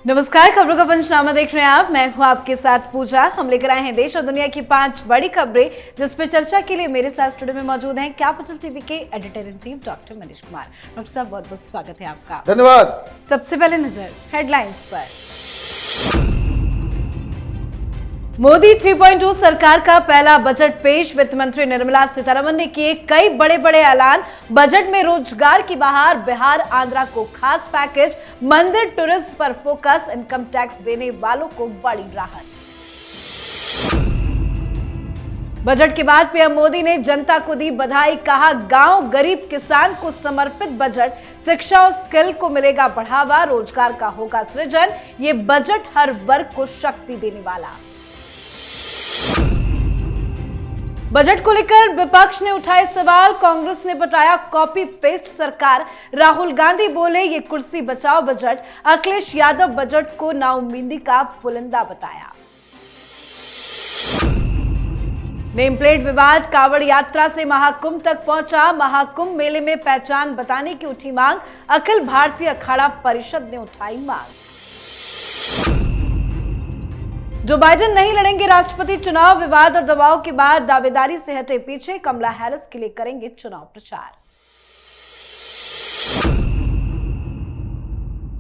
नमस्कार, खबरों का पंचनामा देख रहे हैं आप। मैं हूं आपके साथ पूजा। हम लेकर आए हैं देश और दुनिया की 5 बड़ी खबरें जिस पर चर्चा के लिए मेरे साथ स्टूडियो में मौजूद हैं कैपिटल टीवी के editor in chief doctor Manish Kumar. Doctor साहब, बहुत बहुत स्वागत है आपका। धन्यवाद। सबसे पहले नजर हेडलाइंस पर। मोदी 3.2 सरकार का पहला बजट पेश। वित्त मंत्री निर्मला सीतारमण ने किए कई बड़े बड़े ऐलान। बजट में रोजगार की बहार, बिहार आंध्रा को खास पैकेज, मंदिर टूरिज्म पर फोकस, इनकम टैक्स देने वालों को बड़ी राहत। बजट के बाद पीएम मोदी ने जनता को दी बधाई। कहा, गांव गरीब किसान को समर्पित बजट, शिक्षा और स्किल को मिलेगा बढ़ावा, रोजगार का होगा सृजन। ये बजट हर वर्ग को शक्ति देने वाला। बजट को लेकर विपक्ष ने उठाए सवाल। कांग्रेस ने बताया कॉपी पेस्ट सरकार। राहुल गांधी बोले ये कुर्सी बचाओ बजट। अखिलेश यादव बजट को नाउमीदी का पुलिंदा बताया। नेम प्लेट विवाद, कांवड़ यात्रा से महाकुंभ तक पहुंचा। महाकुंभ मेले में पहचान बताने की उठी मांग। अखिल भारतीय अखाड़ा परिषद ने उठाई मांग। जो बाइडेन नहीं लड़ेंगे राष्ट्रपति चुनाव। विवाद और दबाव के बाद दावेदारी से हटे पीछे। कमला हैरिस के लिए करेंगे चुनाव प्रचार।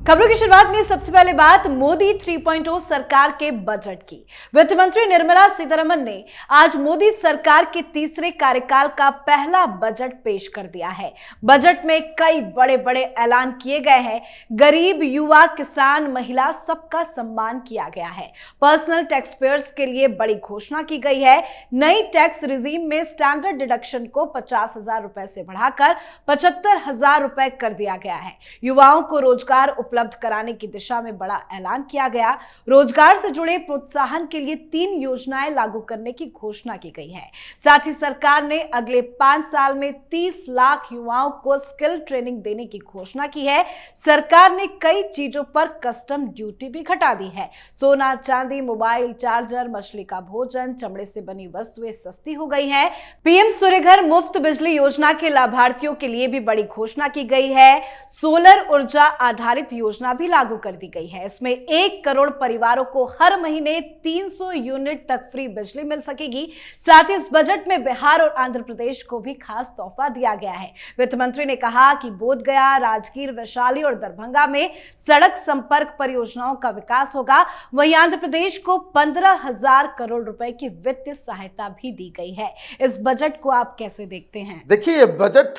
खबरों की शुरुआत में सबसे पहले बात मोदी 3.0 सरकार के बजट की। वित्त मंत्री निर्मला सीतारमण ने आज मोदी सरकार के तीसरे कार्यकाल का पहला बजट पेश कर दिया है। बजट में कई बड़े बड़े ऐलान किए गए हैं। गरीब, युवा, किसान, महिला सबका सम्मान किया गया है। पर्सनल टैक्स पेयर्स के लिए बड़ी घोषणा की गई है। नई टैक्स रिजीम में स्टैंडर्ड डिडक्शन को 50,000 रुपए से बढ़ाकर 75,000 रुपए कर दिया गया है। युवाओं को रोजगार उपलब्ध कराने की दिशा में बड़ा ऐलान किया गया। रोजगार से जुड़े प्रोत्साहन के लिए 3 योजनाएं लागू करने की घोषणा की गई है। साथ ही सरकार ने अगले 5 साल में 30 लाख युवाओं को स्किल ट्रेनिंग देने की घोषणा की है। सरकार ने कई चीजों पर कस्टम ड्यूटी भी घटा दी है। सोना, चांदी, मोबाइल चार्जर, मछली का भोजन, चमड़े से बनी वस्तुएं सस्ती हो गई हैं। पीएम सूर्यघर मुफ्त बिजली योजना के लाभार्थियों के लिए भी बड़ी घोषणा की गई है। सोलर ऊर्जा आधारित योजना भी लागू कर दी गई है। इसमें 1 करोड़ परिवारों को हर महीने 300 यूनिट तक फ्री बिजली मिल सकेगी। साथ ही इस बजट में बिहार और आंध्र प्रदेश को भी खास तोहफा दिया गया है। वित्त मंत्री ने कहा कि बोधगया, राजगीर, वैशाली और दरभंगा में सड़क संपर्क परियोजनाओं का विकास होगा। वहीं आंध्र प्रदेश को 15,000 करोड़ रुपए की वित्तीय सहायता भी दी गई है। इस बजट को आप कैसे देखते हैं? देखिए, ये बजट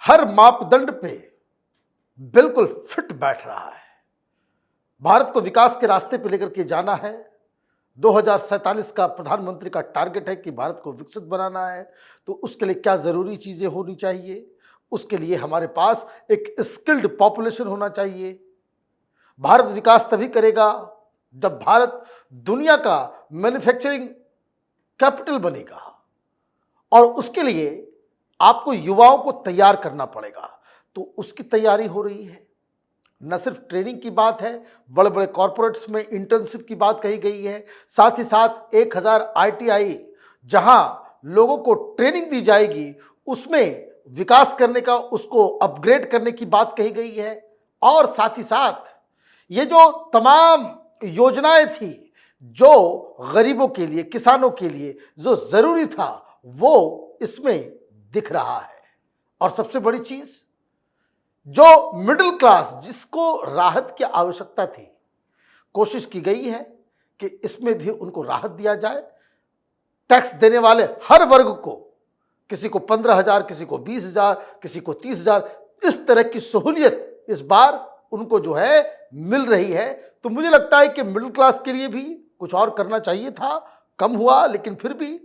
हर मापदंड पे बिल्कुल फिट बैठ रहा है। भारत को विकास के रास्ते पे लेकर के जाना है। 2047 का प्रधानमंत्री का टारगेट है कि भारत को विकसित बनाना है। तो उसके लिए क्या जरूरी चीजें होनी चाहिए? उसके लिए हमारे पास एक स्किल्ड पॉपुलेशन होना चाहिए। भारत विकास तभी करेगा जब भारत दुनिया का मैन्युफैक्चरिंग कैपिटल बनेगा, और उसके लिए आपको युवाओं को तैयार करना पड़ेगा। तो उसकी तैयारी हो रही है। न सिर्फ ट्रेनिंग की बात है, बड़े बड़े कॉरपोरेट्स में इंटर्नशिप की बात कही गई है। साथ ही साथ 1000 ITI जहां लोगों को ट्रेनिंग दी जाएगी, उसमें विकास करने का, उसको अपग्रेड करने की बात कही गई है। और साथ ही साथ ये जो तमाम योजनाएं थी जो गरीबों के लिए, किसानों के लिए जो जरूरी था, वो इसमें दिख रहा है। और सबसे बड़ी चीज, जो मिडिल क्लास, जिसको राहत की आवश्यकता थी, कोशिश की गई है कि इसमें भी उनको राहत दिया जाए। टैक्स देने वाले हर वर्ग को, किसी को 15,000, किसी को 20,000, किसी को 30,000, इस तरह की सहूलियत इस बार उनको जो है मिल रही है। तो मुझे लगता है कि मिडिल क्लास के लिए भी कुछ और करना चाहिए था। कम हुआ, लेकिन फिर भी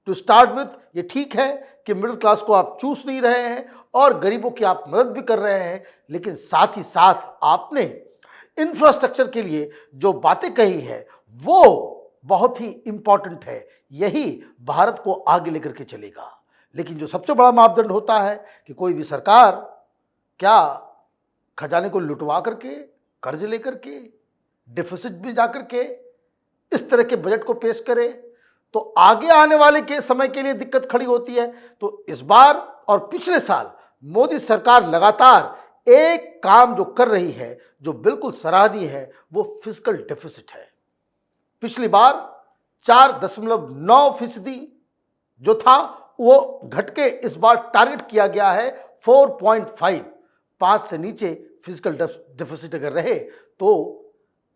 टू स्टार्ट विथ ये ठीक है कि मिडिल क्लास को आप चूस नहीं रहे हैं और गरीबों की आप मदद भी कर रहे हैं। लेकिन साथ ही साथ आपने इंफ्रास्ट्रक्चर के लिए जो बातें कही है वो बहुत ही इंपॉर्टेंट है। यही भारत को आगे लेकर के चलेगा। लेकिन जो सबसे बड़ा मापदंड होता है कि कोई भी सरकार क्या खजाने को लुटवा करके, कर्ज लेकर के, डिफिसिट में जाकर के इस तरह के बजट को पेश करे, तो आगे आने वाले के समय के लिए दिक्कत खड़ी होती है। तो इस बार और पिछले साल मोदी सरकार लगातार एक काम जो कर रही है, जो बिल्कुल सराहनीय है, वो फिस्कल डेफिसिट है। पिछली बार 4.9% जो था वो घट के इस बार टारगेट किया गया है 4.5। 5 से नीचे फिजिकल डेफिसिट अगर रहे तो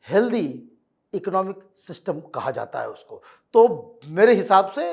हेल्दी इकोनॉमिक सिस्टम कहा जाता है उसको। तो मेरे हिसाब से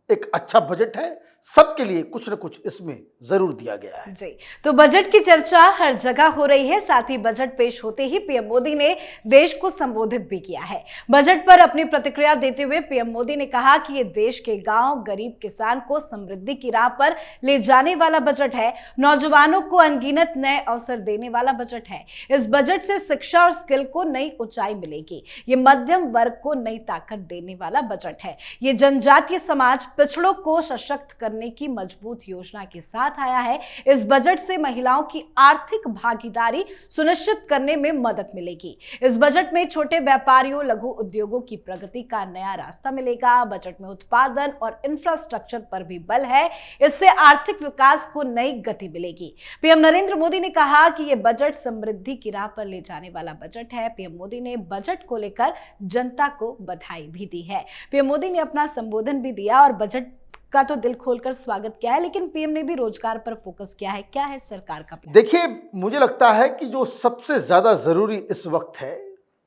एक अच्छा बजट है, सबके लिए कुछ न कुछ इसमें जरूर दिया गया है। जी, तो बजट की चर्चा हर जगह हो रही है। साथ ही बजट पेश होते ही पीएम मोदी ने देश को संबोधित भी किया है। बजट पर अपनी प्रतिक्रिया देते हुए पीएम मोदी ने कहा कि ये देश के गांव, गरीब किसान को समृद्धि की राह पर ले जाने वाला बजट है। नौजवानों को अनगिनत नए अवसर देने वाला बजट है। इस बजट से शिक्षा और स्किल को नई ऊंचाई मिलेगी। ये मध्यम वर्ग को नई ताकत देने वाला बजट है। ये जनजातीय समाज, पिछड़ों को सशक्त करने की मजबूत योजना के साथ आया है। इस बजट से महिलाओं की आर्थिक भागीदारी सुनिश्चित करने में मदद मिलेगी। इस बजट में छोटे व्यापारियों, लघु उद्योगों की प्रगति का नया रास्ता मिलेगा। बजट में उत्पादन और इंफ्रास्ट्रक्चर पर भी बल है। इससे आर्थिक विकास को नई गति मिलेगी। पीएम नरेंद्र मोदी ने कहा कि यह बजट समृद्धि की राह पर ले जाने वाला बजट है। पीएम मोदी ने बजट को लेकर जनता को बधाई भी दी है। पीएम मोदी ने अपना संबोधन भी दिया और बजट का तो दिल खोलकर स्वागत किया है, लेकिन पीएम ने भी रोजगार पर फोकस किया है। क्या है सरकार का प्लान? देखिए, मुझे लगता है कि जो सबसे ज्यादा जरूरी इस वक्त है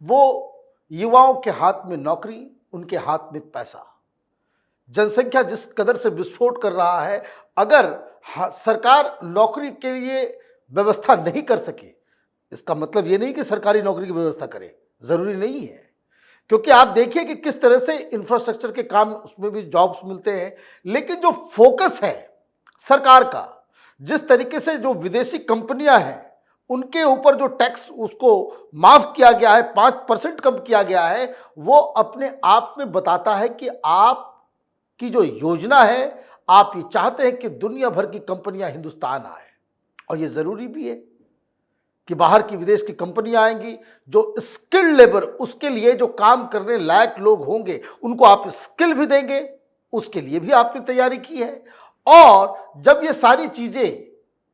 वो युवाओं के हाथ में नौकरी, उनके हाथ में पैसा। जनसंख्या जिस कदर से विस्फोट कर रहा है, अगर सरकार नौकरी के लिए व्यवस्था नहीं कर सके, इसका मतलब ये नहीं कि सरकारी नौकरी की व्यवस्था करे, जरूरी नहीं है। क्योंकि आप देखिए कि किस तरह से इंफ्रास्ट्रक्चर के काम, उसमें भी जॉब्स मिलते हैं। लेकिन जो फोकस है सरकार का, जिस तरीके से जो विदेशी कंपनियां हैं उनके ऊपर जो टैक्स उसको माफ किया गया है, 5% कम किया गया है, वो अपने आप में बताता है कि आपकी जो योजना है, आप ये चाहते हैं कि दुनिया भर की कंपनियां हिंदुस्तान आए। और ये जरूरी भी है कि बाहर की, विदेश की कंपनियां आएंगी। जो स्किल्ड लेबर, उसके लिए जो काम करने लायक लोग होंगे, उनको आप स्किल भी देंगे, उसके लिए भी आपने तैयारी की है। और जब ये सारी चीजें,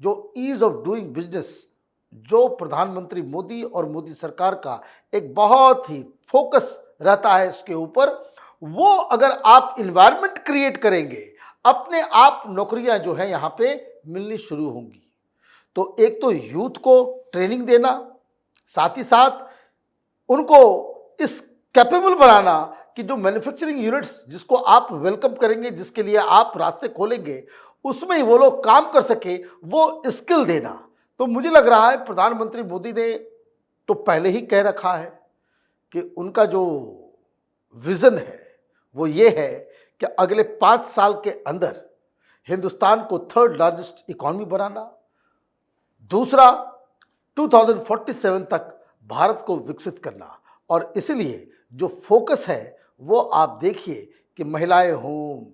जो ईज ऑफ डूइंग बिजनेस, जो प्रधानमंत्री मोदी और मोदी सरकार का एक बहुत ही फोकस रहता है इसके ऊपर, वो अगर आप इन्वायरमेंट क्रिएट करेंगे, अपने आप नौकरियां जो है यहां पे मिलनी शुरू होंगी। तो एक तो यूथ को ट्रेनिंग देना, साथ ही साथ उनको इस कैपेबल बनाना कि जो मैन्युफैक्चरिंग यूनिट्स जिसको आप वेलकम करेंगे, जिसके लिए आप रास्ते खोलेंगे, उसमें ही वो लोग काम कर सके, वो स्किल देना। तो मुझे लग रहा है प्रधानमंत्री मोदी ने तो पहले ही कह रखा है कि उनका जो विजन है वो ये है कि अगले 5 साल के अंदर हिंदुस्तान को 3rd लार्जेस्ट इकॉनमी बनाना, दूसरा 2047 तक भारत को विकसित करना। और इसलिए जो फोकस है वो आप देखिए कि महिलाएं हों,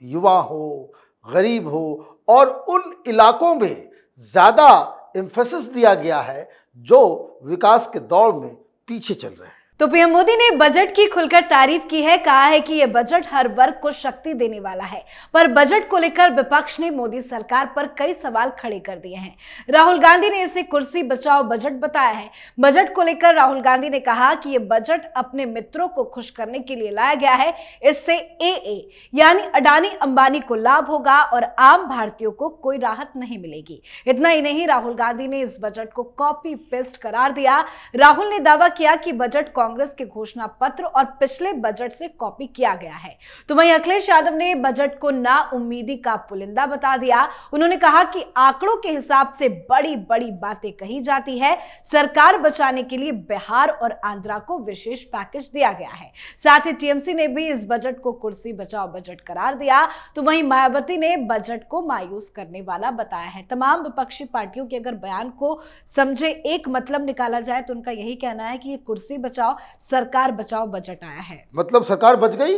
युवा हो, गरीब हो, और उन इलाकों में ज़्यादा एम्फेसिस दिया गया है जो विकास के दौर में पीछे चल रहे हैं। तो पीएम मोदी ने बजट की खुलकर तारीफ की है। कहा है कि यह बजट हर वर्ग को शक्ति देने वाला है। पर बजट को लेकर विपक्ष ने मोदी सरकार पर कई सवाल खड़े कर दिए हैं। राहुल गांधी ने इसे कुर्सी बचाओ बजट बताया है। बजट को लेकर राहुल गांधी ने कहा कि यह बजट अपने मित्रों को खुश करने के लिए लाया गया है। इससे AA यानी अडानी अंबानी को लाभ होगा और आम भारतीयों को कोई राहत नहीं मिलेगी। इतना ही नहीं, राहुल गांधी ने इस बजट को कॉपी पेस्ट करार दिया। राहुल ने दावा किया कि बजट कांग्रेस के घोषणा पत्र और पिछले बजट से कॉपी किया गया है। तो वहीं अखिलेश यादव ने बजट को नाउम्मीदी का पुलिंदा बता दिया। उन्होंने कहा कि आंकड़ों के हिसाब से बड़ी बड़ी बातें कही जाती है। सरकार बचाने के लिए बिहार और आंध्रा को विशेष पैकेज दिया गया है। साथ ही टीएमसी ने भी इस बजट को कुर्सी बचाओ बजट करार दिया। तो वहीं मायावती ने बजट को मायूस करने वाला बताया है। तमाम विपक्षी पार्टियों के अगर बयान को समझे एक मतलब निकाला जाए तो उनका यही कहना है कि ये कुर्सी बचाओ सरकार बचाओ बजट आया है। मतलब सरकार बच गई,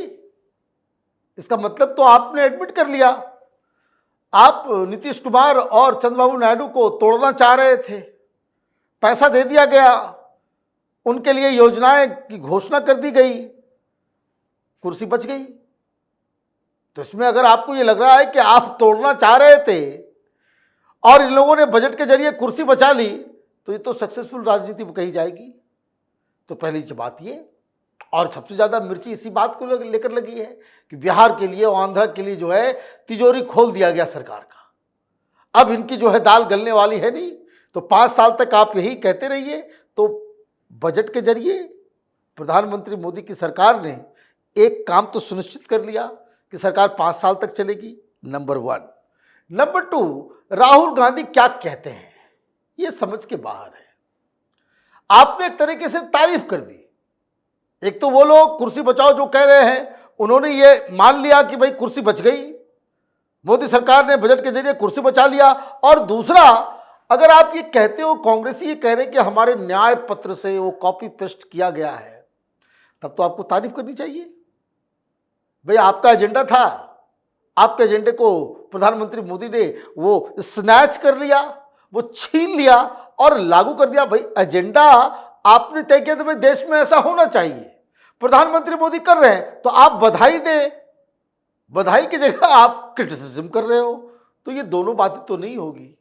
इसका मतलब तो आपने एडमिट कर लिया। आप नीतीश कुमार और चंद्रबाबू नायडू को तोड़ना चाह रहे थे, पैसा दे दिया गया, उनके लिए योजनाएं की घोषणा कर दी गई, कुर्सी बच गई। तो इसमें अगर आपको ये लग रहा है कि आप तोड़ना चाह रहे थे और इन लोगों ने बजट के जरिए कुर्सी बचा ली तो ये तो सक्सेसफुल राजनीति कही जाएगी। तो पहली बात ये, और सबसे ज़्यादा मिर्ची इसी बात को लेकर लगी है कि बिहार के लिए और आंध्र के लिए जो है तिजोरी खोल दिया गया सरकार का। अब इनकी जो है दाल गलने वाली है नहीं। तो 5 साल तक आप यही कहते रहिए। तो बजट के जरिए प्रधानमंत्री मोदी की सरकार ने एक काम तो सुनिश्चित कर लिया कि सरकार 5 साल तक चलेगी, नंबर 1। नंबर 2, राहुल गांधी क्या कहते हैं ये समझ के बाहर है। आपने एक तरीके से तारीफ कर दी। एक तो वो लोग कुर्सी बचाओ जो कह रहे हैं, उन्होंने ये मान लिया कि भाई कुर्सी बच गई, मोदी सरकार ने बजट के जरिए कुर्सी बचा लिया। और दूसरा, अगर आप ये कहते हो, कांग्रेसी ये कह रहे हैं कि हमारे न्याय पत्र से वो कॉपी पेस्ट किया गया है, तब तो आपको तारीफ करनी चाहिए। भाई आपका एजेंडा था, आपके एजेंडे को प्रधानमंत्री मोदी ने वो स्नैच कर लिया, वो छीन लिया और लागू कर दिया। भाई एजेंडा आपने तय किया, तो भाई देश में ऐसा होना चाहिए। प्रधानमंत्री मोदी कर रहे हैं तो आप बधाई दें, बधाई की जगह आप क्रिटिसिज्म कर रहे हो, तो ये दोनों बातें तो नहीं होगी।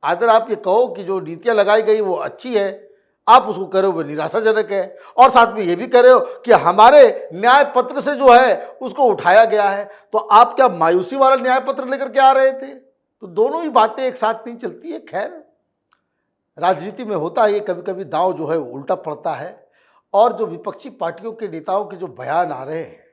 अगर आप ये कहो कि जो नीतियां लगाई गई वो अच्छी है, आप उसको कह रहे हो वो निराशाजनक है, और साथ में ये भी कह रहे हो कि हमारे न्याय पत्र से जो है उसको उठाया गया है, तो आप क्या मायूसी वाला न्याय पत्र लेकर के आ रहे थे? तो दोनों ही बातें एक साथ नहीं चलती है। खैर, राजनीति में होता है ये, कभी कभी दांव जो है उल्टा पड़ता है। और जो विपक्षी पार्टियों के नेताओं के जो बयान आ रहे हैं,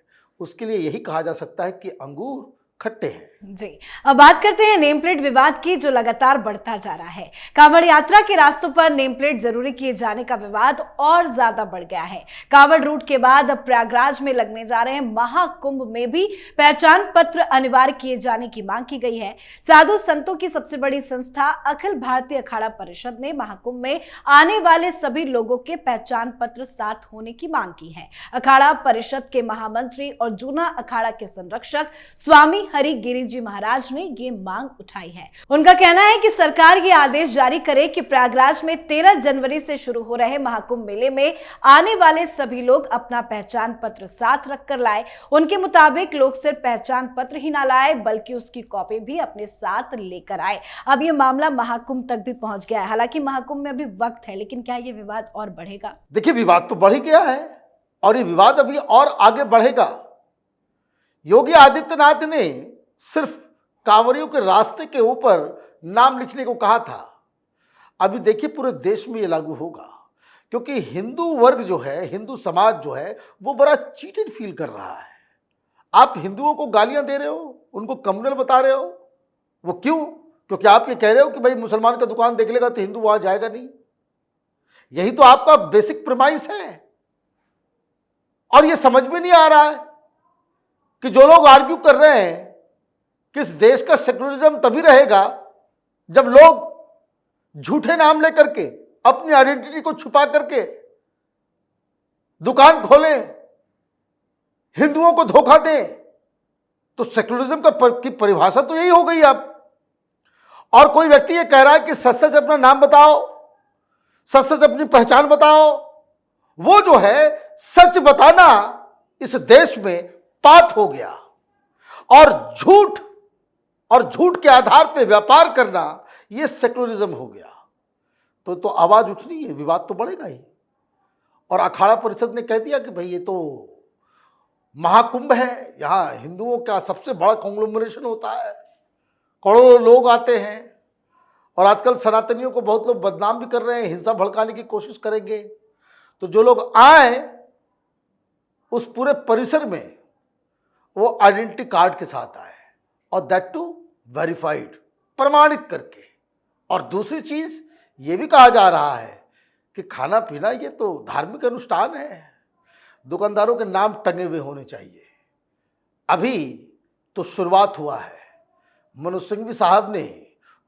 उसके लिए यही कहा जा सकता है कि अंगूर खट्टे हैं। जी, अब बात करते हैं नेम प्लेट विवाद की, जो लगातार बढ़ता जा रहा है। कांवड़ यात्रा के रास्तों पर नेम प्लेट जरूरी किए जाने का विवाद और ज्यादा बढ़ गया है। कांवड़ रूट के बाद अब प्रयागराज में लगने जा रहे महाकुंभ में भी पहचान पत्र अनिवार्य किए जाने की मांग की गई है। साधु संतों की सबसे बड़ी संस्था अखिल भारतीय अखाड़ा परिषद ने महाकुंभ में आने वाले सभी लोगों के पहचान पत्र साथ होने की मांग की है। अखाड़ा परिषद के महामंत्री और जूना अखाड़ा के संरक्षक स्वामी हरि गिरी जी महाराज ने ये मांग उठाई है। उनका कहना है कि सरकार ये आदेश जारी करे कि प्रयागराज में 13 जनवरी से शुरू हो रहे महाकुंभ मेले में आने वाले सभी लोग अपना पहचान पत्र साथ रखकर लाए। उनके मुताबिक लोग सिर्फ पहचान पत्र ही ना लाए, बल्कि उसकी कॉपी भी अपने साथ लेकर आए। अब ये मामला महाकुंभ तक भी पहुंच गया है। हालांकि महाकुंभ में अभी वक्त है, लेकिन क्या ये विवाद और बढ़ेगा? देखिए, विवाद तो बढ़ ही गया है और ये विवाद अभी और आगे बढ़ेगा। योगी आदित्यनाथ ने सिर्फ कांवड़ियों के रास्ते के ऊपर नाम लिखने को कहा था। अभी देखिए, पूरे देश में ये लागू होगा, क्योंकि हिंदू वर्ग जो है, हिंदू समाज जो है, वो बड़ा चीटेड फील कर रहा है। आप हिंदुओं को गालियां दे रहे हो, उनको कम्युनल बता रहे हो। वो क्यों? क्योंकि आप ये कह रहे हो कि भाई मुसलमान का दुकान देख लेगा तो हिंदू वहां जाएगा नहीं। यही तो आपका बेसिक प्रेमाइस है। और ये समझ में नहीं आ रहा है कि जो लोग आर्ग्यू कर रहे हैं कि इस देश का सेक्युलरिज्म तभी रहेगा जब लोग झूठे नाम लेकर के, अपनी आइडेंटिटी को छुपा करके दुकान खोलें, हिंदुओं को धोखा दें, तो सेक्युलरिज्म की परिभाषा तो यही हो गई अब। और कोई व्यक्ति ये कह रहा है कि सच सच अपना नाम बताओ, सच सच अपनी पहचान बताओ। वो जो है सच बताना इस देश में पाप हो गया, और झूठ के आधार पे व्यापार करना ये सेक्युलरिज्म हो गया। तो आवाज उठनी है, विवाद तो बढ़ेगा ही। और अखाड़ा परिषद ने कह दिया कि भाई ये तो महाकुंभ है, यहाँ हिंदुओं का सबसे बड़ा कॉन्ग्लोमरेशन होता है, करोड़ों लोग आते हैं। और आजकल सनातनियों को बहुत लोग बदनाम भी कर रहे हैं, हिंसा भड़काने की कोशिश करेंगे। तो जो लोग आए उस पूरे परिसर में वो आइडेंटिटी कार्ड के साथ आए, और दैट टू वेरीफाइड, प्रमाणित करके। और दूसरी चीज ये भी कहा जा रहा है कि खाना पीना ये तो धार्मिक अनुष्ठान है, दुकानदारों के नाम टंगे हुए होने चाहिए। अभी तो शुरुआत हुआ है। मनोज सिंघवी साहब ने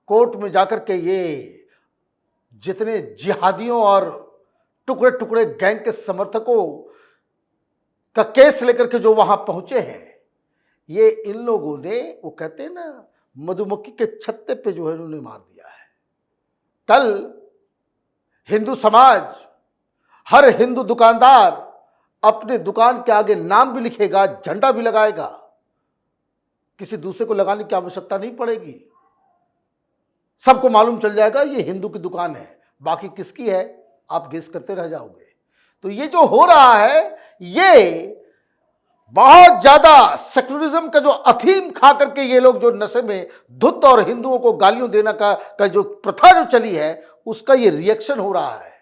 कोर्ट में जाकर के ये जितने जिहादियों और टुकड़े टुकड़े गैंग के समर्थकों का केस लेकर के जो वहां पहुंचे हैं, ये इन लोगों ने, वो कहते हैं ना, मधुमक्खी के छत्ते पे जो है इन्होंने मार दिया है। कल हिंदू समाज, हर हिंदू दुकानदार अपने दुकान के आगे नाम भी लिखेगा, झंडा भी लगाएगा। किसी दूसरे को लगाने की आवश्यकता नहीं पड़ेगी। सबको मालूम चल जाएगा ये हिंदू की दुकान है, बाकी किसकी है आप गेस करते रह जाओगे। तो ये जो हो रहा है ये बहुत ज्यादा सेक्युलरिज्म का जो अफीम खा करके ये लोग जो नशे में धुत और हिंदुओं को गालियों देना का जो प्रथा जो चली है उसका ये रिएक्शन हो रहा है।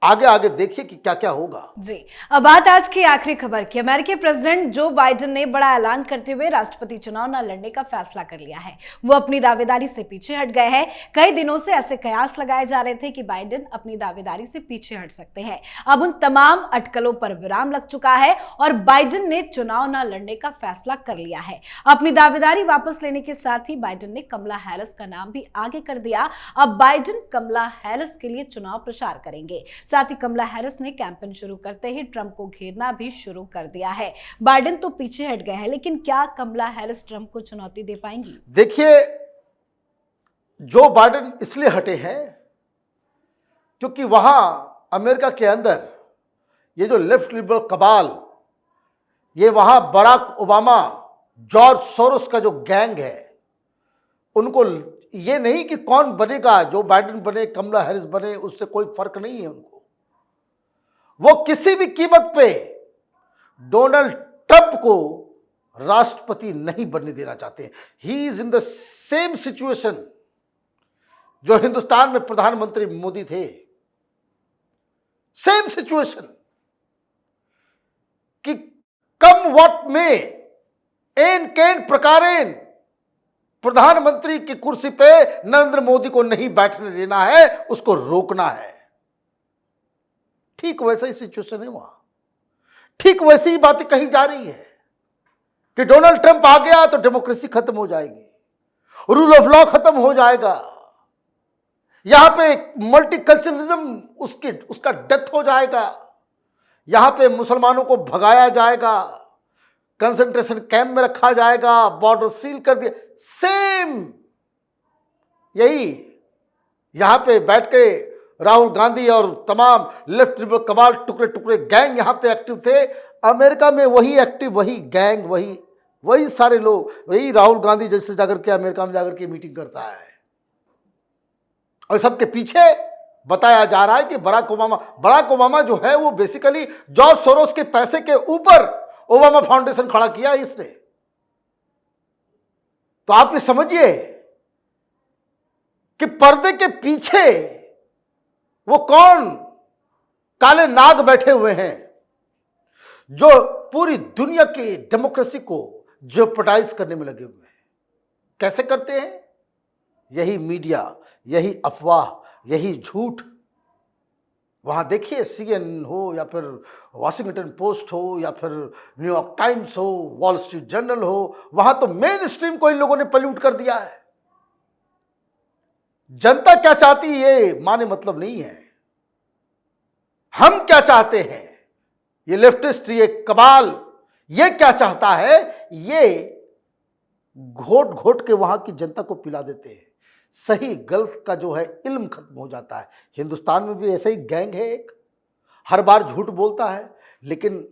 आगे आगे देखिए कि क्या क्या होगा। जी, अब बात आज की आखिरी खबर की। अमेरिकी प्रेसिडेंट जो बाइडेन ने बड़ा ऐलान करते हुए राष्ट्रपति चुनाव न लड़ने का फैसला कर लिया है। वो अपनी दावेदारी से पीछे हट गए हैं। कई दिनों से ऐसे कयास लगाए जा रहे थे कि बाइडेन अपनी दावेदारी से पीछे हट सकते हैं। अब उन तमाम अटकलों पर विराम लग चुका है और बाइडेन ने चुनाव न लड़ने का फैसला कर लिया है। अपनी दावेदारी वापस लेने के साथ ही बाइडेन ने कमला हैरिस का नाम भी आगे कर दिया। अब बाइडेन कमला हैरिस के लिए चुनाव प्रचार करेंगे। साथ ही कमला हैरिस ने कैंपेन शुरू करते ही ट्रंप को घेरना भी शुरू कर दिया है। बाइडेन तो पीछे हट गए हैं, लेकिन क्या कमला हैरिस ट्रंप को चुनौती दे पाएंगी? देखिए, जो बाइडेन इसलिए हटे हैं क्योंकि वहां अमेरिका के अंदर ये जो लेफ्ट लिबरल कबाल, ये वहां बराक ओबामा, जॉर्ज सोरोस का जो गैंग है, उनको ये नहीं कि कौन बनेगा, जो बाइडेन बने कमला हैरिस बने, उससे कोई फर्क नहीं है उनको। वो किसी भी कीमत पे डोनाल्ड ट्रंप को राष्ट्रपति नहीं बनने देना चाहते। He is in the same situation जो हिंदुस्तान में प्रधानमंत्री मोदी थे, सेम सिचुएशन कि कम वक्त में एन केन प्रकारेण प्रधानमंत्री की कुर्सी पे नरेंद्र मोदी को नहीं बैठने देना है, उसको रोकना है। ठीक वैसा ही सिचुएशन है वहां। ठीक वैसी ही बातें कही जा रही है कि डोनाल्ड ट्रंप आ गया तो डेमोक्रेसी खत्म हो जाएगी, रूल ऑफ लॉ खत्म हो जाएगा, यहां पे मल्टीकल्चरलिज्म उसका डेथ हो जाएगा, यहां पे मुसलमानों को भगाया जाएगा, कंसंट्रेशन कैंप में रखा जाएगा, बॉर्डर सील कर दिया। सेम यही यहां पे बैठ के राहुल गांधी और तमाम लेफ्ट लिबरल कबाल टुकड़े टुकड़े गैंग यहां पे एक्टिव थे। अमेरिका में वही एक्टिव, वही गैंग, वही सारे लोग, वही राहुल गांधी जैसे जाकर के अमेरिका में जाकर के मीटिंग करता है। और सबके पीछे बताया जा रहा है कि बराक ओबामा जो है वो बेसिकली जॉर्ज सोरोस के पैसे के ऊपर ओबामा फाउंडेशन खड़ा किया है इसने। तो आप ये समझिए कि पर्दे के पीछे वो कौन काले नाग बैठे हुए हैं जो पूरी दुनिया की डेमोक्रेसी को जेओपर्डाइज करने में लगे हुए हैं। कैसे करते हैं? यही मीडिया, यही अफवाह, यही झूठ। वहां देखिए, CNN हो या फिर वॉशिंगटन पोस्ट हो या फिर न्यूयॉर्क टाइम्स हो, वॉल स्ट्रीट जर्नल हो, वहां तो मेन स्ट्रीम को इन लोगों ने पल्यूट कर दिया है। जनता क्या चाहती है ये माने मतलब नहीं है। हम क्या चाहते हैं, ये लेफ्टिस्ट, ये कबाल, ये क्या चाहता है, ये घोट घोट के वहां की जनता को पिला देते हैं। सही गल्फ का जो है इल्म खत्म हो जाता है। हिंदुस्तान में भी ऐसा ही गैंग है एक, हर बार झूठ बोलता है, लेकिन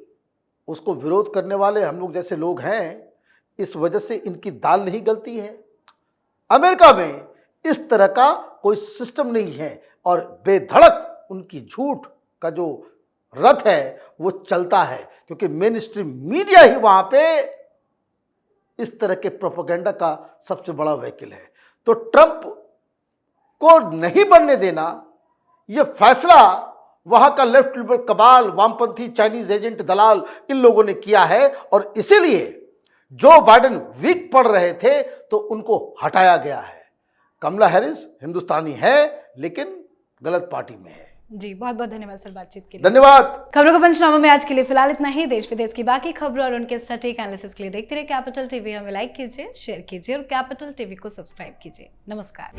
उसको विरोध करने वाले हम लोग जैसे लोग हैं, इस वजह से इनकी दाल नहीं गलती है। अमेरिका में इस तरह का कोई सिस्टम नहीं है और बेधड़क उनकी झूठ का जो रथ है वो चलता है, क्योंकि मेन स्ट्रीम मीडिया ही वहां पे इस तरह के प्रोपेगेंडा का सबसे बड़ा व्हीकल है। तो ट्रंप को नहीं बनने देना, यह फैसला वहां का लेफ्ट लिबरल कबाल, वामपंथी, चाइनीज एजेंट, दलाल, इन लोगों ने किया है। और इसीलिए जो बाइडेन वीक पड़ रहे थे तो उनको हटाया गया है। कमला हैरिस हिंदुस्तानी है लेकिन गलत पार्टी में है। जी, बहुत बहुत धन्यवाद सर बातचीत के लिए। धन्यवाद। खबरों का पंचनामा में आज के लिए फिलहाल इतना ही। देश विदेश की बाकी खबरों और उनके सटीक एनालिसिस के लिए देखते रहिए कैपिटल टीवी। हमें लाइक कीजिए, शेयर कीजिए और कैपिटल टीवी को सब्सक्राइब कीजिए। नमस्कार।